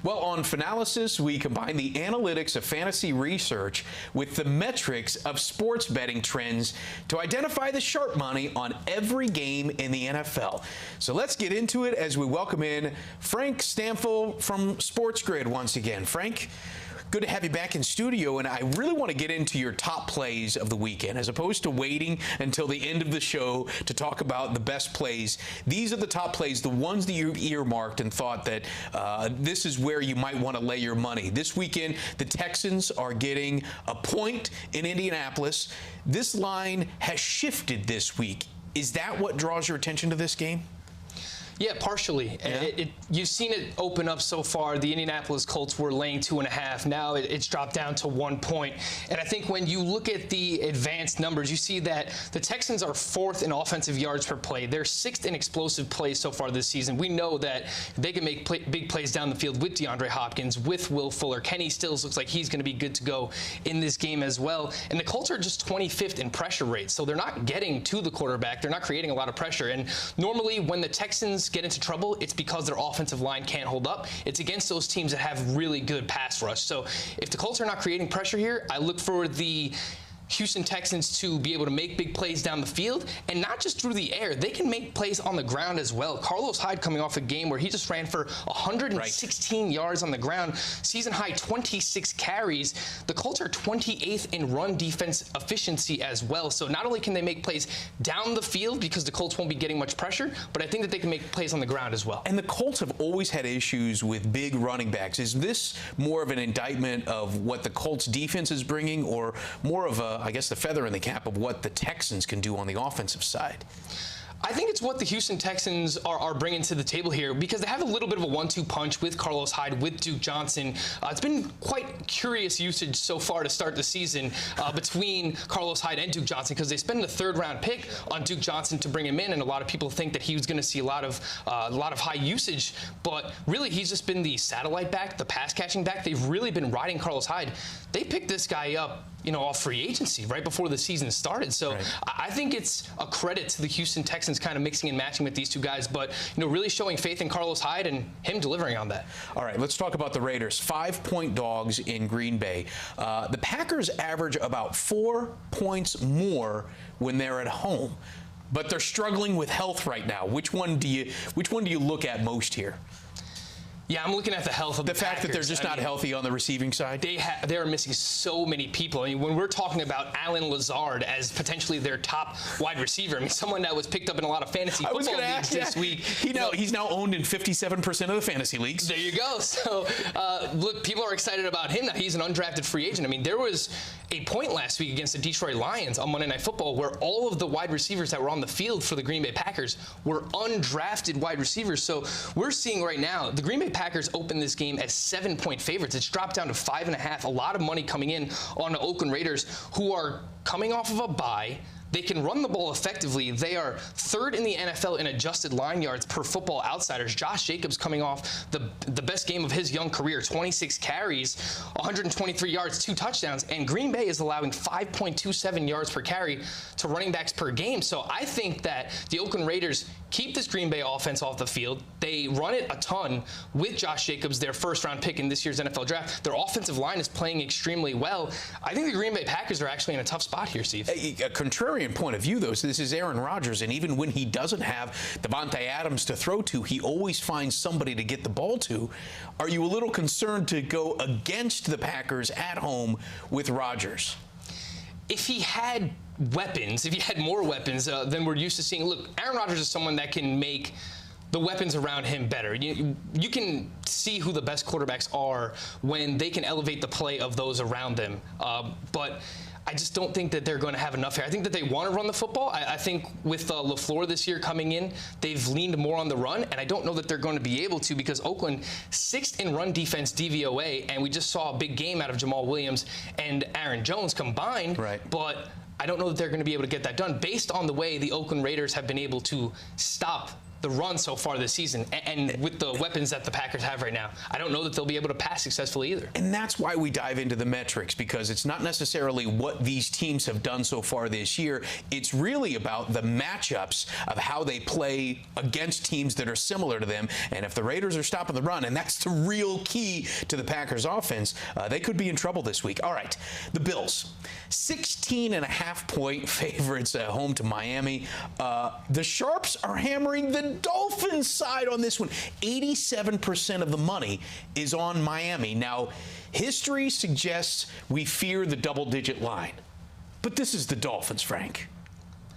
Well, on Fanalysis, we combine the analytics of fantasy research with the metrics of sports betting trends to identify the sharp money on every game in the NFL. So let's get into it as we welcome in Frank Stampfl from Sports Grid once again. Frank, good to have you back in studio, and I really want to get into your top plays of the weekend as opposed to waiting until the end of the show to talk about the best plays. These are the top plays, the ones that you've earmarked and thought that this is where you might want to lay your money. This weekend, the Texans are getting a point in Indianapolis. This line has shifted this week. Is that what draws your attention to this game? Yeah, partially. Yeah. You've seen it open up so far. The Indianapolis Colts were laying 2.5. Now it's dropped down to 1 point. And I think when you look at the advanced numbers, you see that the Texans are 4th in offensive yards per play. They're 6th in explosive plays so far this season. We know that they can make big plays down the field with DeAndre Hopkins, with Will Fuller. Kenny Stills looks like he's going to be good to go in this game as well. And the Colts are just 25th in pressure rate. So they're not getting to the quarterback. They're not creating a lot of pressure. And normally when the Texans get into trouble, it's because their offensive line can't hold up. It's against those teams that have really good pass rush. So if the Colts are not creating pressure here, I look for the Houston Texans to be able to make big plays down the field, and not just through the air. They can make plays on the ground as well. Carlos Hyde coming off a game where he just ran for 116 yards on the ground, season high 26 carries. The Colts are 28th in run defense efficiency as well. So not only can they make plays down the field because the Colts won't be getting much pressure, but I think that they can make plays on the ground as well. And the Colts have always had issues with big running backs. Is this more of an indictment of what the Colts defense is bringing, or more of a, I guess, the feather in the cap of what the Texans can do on the offensive side? I think it's what the Houston Texans are bringing to the table here, because they have a little bit of a 1-2 punch with Carlos Hyde, with Duke Johnson. It's been quite curious usage so far to start the season between Carlos Hyde and Duke Johnson, because they spent a 3rd-round pick on Duke Johnson to bring him in, and a lot of people think that he was going to see a lot of high usage. But really, he's just been the satellite back, the pass-catching back. They've really been riding Carlos Hyde. They picked this guy up, off free agency right before the season started. So right. I think it's a credit to the Houston Texans kind of mixing and matching with these two guys, but really showing faith in Carlos Hyde and him delivering on that. All right, let's talk about the Raiders. 5-point dogs in Green Bay. The Packers average about 4 points more when they're at home, but they're struggling with health right now. Which one do you look at most here? Yeah, I'm looking at the health of the fact Packers. That they're just not healthy on the receiving side. They are missing so many people. I mean, when we're talking about Allen Lazard as potentially their top wide receiver, I mean, someone that was picked up in a lot of fantasy football leagues this week. He's now owned in 57% of the fantasy leagues. There you go. So, look, people are excited about him now. He's an undrafted free agent. I mean, there was a point last week against the Detroit Lions on Monday Night Football where all of the wide receivers that were on the field for the Green Bay Packers were undrafted wide receivers. So we're seeing right now the Green Bay Packers open this game as 7-point favorites. It's dropped down to 5.5. A lot of money coming in on the Oakland Raiders, who are coming off of a bye. They can run the ball effectively. They are 3rd in the NFL in adjusted line yards per Football Outsiders. Josh Jacobs coming off the best game of his young career, 26 carries, 123 yards, 2 touchdowns, and Green Bay is allowing 5.27 yards per carry to running backs per game. So I think that the Oakland Raiders keep this Green Bay offense off the field. They run it a ton with Josh Jacobs, their 1st-round pick in this year's NFL draft. Their offensive line is playing extremely well. I think the Green Bay Packers are actually in a tough spot here, Steve. A contrarian point of view, though, so this is Aaron Rodgers, and even when he doesn't have Devontae Adams to throw to, he always finds somebody to get the ball to. Are you a little concerned to go against the Packers at home with Rodgers? If he had weapons, if he had more weapons than we're used to seeing, look, Aaron Rodgers is someone that can make the weapons around him better. You can see who the best quarterbacks are when they can elevate the play of those around them. But I just don't think that they're going to have enough here. I think that they want to run the football. I think with LaFleur this year coming in, they've leaned more on the run, and I don't know that they're going to be able to, because Oakland 6th in run defense DVOA, and we just saw a big game out of Jamal Williams and Aaron Jones combined. Right. But I don't know that they're going to be able to get that done based on the way the Oakland Raiders have been able to stop the run so far this season. And with the weapons that the Packers have right now, I don't know that they'll be able to pass successfully either. And that's why we dive into the metrics, because it's not necessarily what these teams have done so far this year. It's really about the matchups of how they play against teams that are similar to them. And if the Raiders are stopping the run, and that's the real key to the Packers offense, they could be in trouble this week. All right, the Bills, 16.5-point favorites at home to Miami. The Sharps are hammering the Dolphins side on this one. 87% of the money is on Miami. Now, history suggests we fear the double-digit line. But this is the Dolphins, Frank.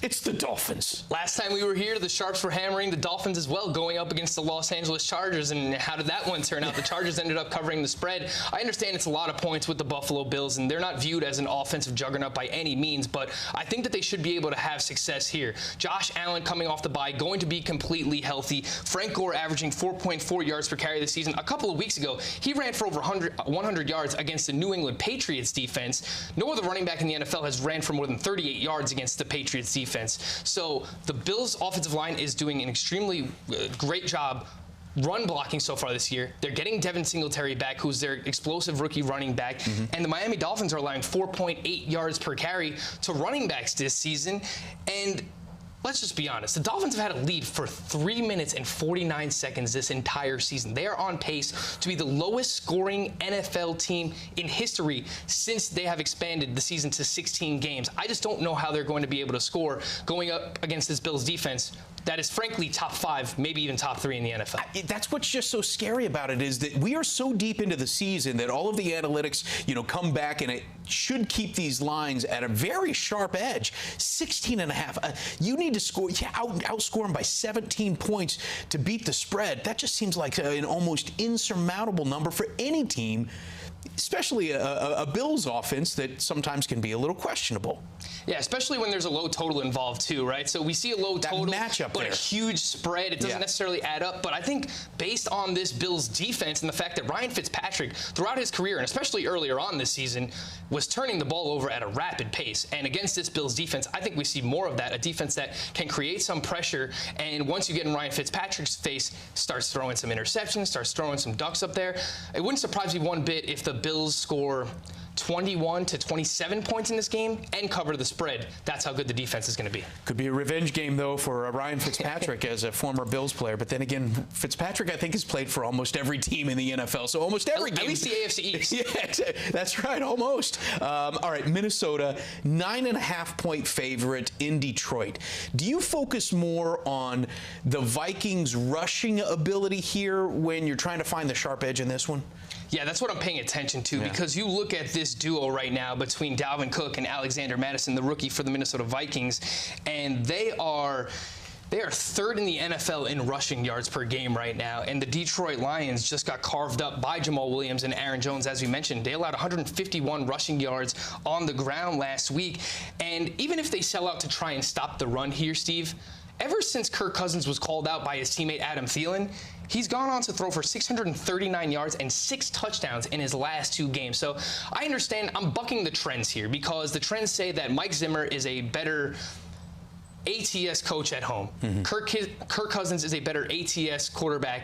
It's the Dolphins. Last time we were here, the Sharps were hammering the Dolphins as well, going up against the Los Angeles Chargers. And how did that one turn out? The Chargers ended up covering the spread. I understand it's a lot of points with the Buffalo Bills, and they're not viewed as an offensive juggernaut by any means, but I think that they should be able to have success here. Josh Allen coming off the bye, going to be completely healthy. Frank Gore averaging 4.4 yards per carry this season. A couple of weeks ago, he ran for over 100 yards against the New England Patriots defense. No other running back in the NFL has ran for more than 38 yards against the Patriots defense. So the Bills' offensive line is doing an extremely great job run blocking so far this year. They're getting Devin Singletary back, who's their explosive rookie running back. And the Miami Dolphins are allowing 4.8 yards per carry to running backs this season. And let's just be honest. The Dolphins have had a lead for 3 minutes and 49 seconds this entire season. They are on pace to be the lowest scoring NFL team in history since they have expanded the season to 16 games. I just don't know how they're going to be able to score going up against this Bills defense that is frankly top 5, maybe even top 3 in the NFL. That's what's just so scary about it, is that we are so deep into the season that all of the analytics, come back, and it should keep these lines at a very sharp edge. 16.5. You need to outscore them by 17 points to beat the spread. That just seems like an almost insurmountable number for any team, especially a Bills offense that sometimes can be a little questionable. Yeah, especially when there's a low total involved too, right? So we see a low total, but a huge spread. It doesn't necessarily add up. But I think based on this Bills defense and the fact that Ryan Fitzpatrick, throughout his career, and especially earlier on this season, was turning the ball over at a rapid pace. And against this Bills defense, I think we see more of that, a defense that can create some pressure. And once you get in Ryan Fitzpatrick's face, starts throwing some interceptions, starts throwing some ducks up there. It wouldn't surprise me one bit if the Bills score 21 to 27 points in this game and cover the spread. That's how good the defense is going to be. Could be a revenge game, though, for Ryan Fitzpatrick as a former Bills player. But then again, Fitzpatrick, I think, has played for almost every team in the NFL. So almost every game. At least the AFC East. Yeah, that's right, almost. All right, Minnesota, 9.5-point favorite in Detroit. Do you focus more on the Vikings' rushing ability here when you're trying to find the sharp edge in this one? Yeah, that's what I'm paying attention to, because you look at this duo right now between Dalvin Cook and Alexander Mattison, the rookie for the Minnesota Vikings, and they are third in the NFL in rushing yards per game right now. And the Detroit Lions just got carved up by Jamal Williams and Aaron Jones, as we mentioned. They allowed 151 rushing yards on the ground last week. And even if they sell out to try and stop the run here, Steve, ever since Kirk Cousins was called out by his teammate Adam Thielen, he's gone on to throw for 639 yards and 6 touchdowns in his last 2 games. So I understand I'm bucking the trends here, because the trends say that Mike Zimmer is a better ATS coach at home. Kirk Cousins is a better ATS quarterback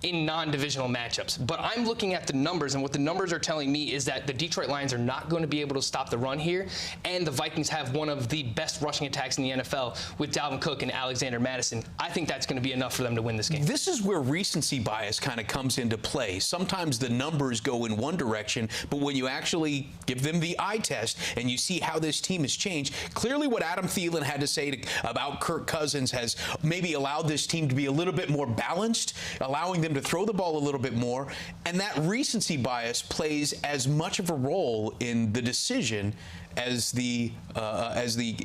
in non-divisional matchups. But I'm looking at the numbers, and what the numbers are telling me is that the Detroit Lions are not going to be able to stop the run here, and the Vikings have one of the best rushing attacks in the NFL with Dalvin Cook and Alexander Mattison. I think that's going to be enough for them to win this game. This is where recency bias kind of comes into play. Sometimes the numbers go in one direction, but when you actually give them the eye test and you see how this team has changed, clearly what Adam Thielen had to say about Kirk Cousins has maybe allowed this team to be a little bit more balanced, allowing them to throw the ball a little bit more, and that recency bias plays as much of a role in the decision as the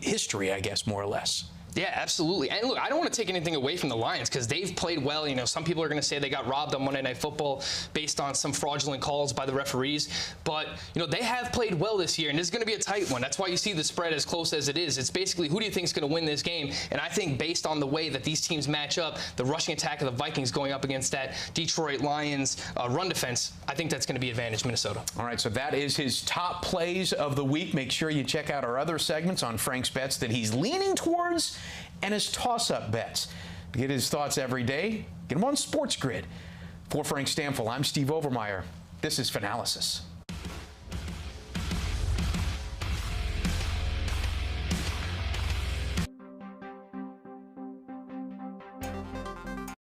history, I guess, more or less. Yeah, absolutely. And look, I don't want to take anything away from the Lions, because they've played well. Some people are going to say they got robbed on Monday Night Football based on some fraudulent calls by the referees. But, they have played well this year, and this is going to be a tight one. That's why you see the spread as close as it is. It's basically, who do you think is going to win this game? And I think based on the way that these teams match up, the rushing attack of the Vikings going up against that Detroit Lions run defense, I think that's going to be advantage Minnesota. All right, so that is his top plays of the week. Make sure you check out our other segments on Frank's bets that he's leaning towards and his toss-up bets. Get his thoughts every day. Get him on Sports Grid. For Frank Stampfl, I'm Steve Overmyer. This is Fanalysis.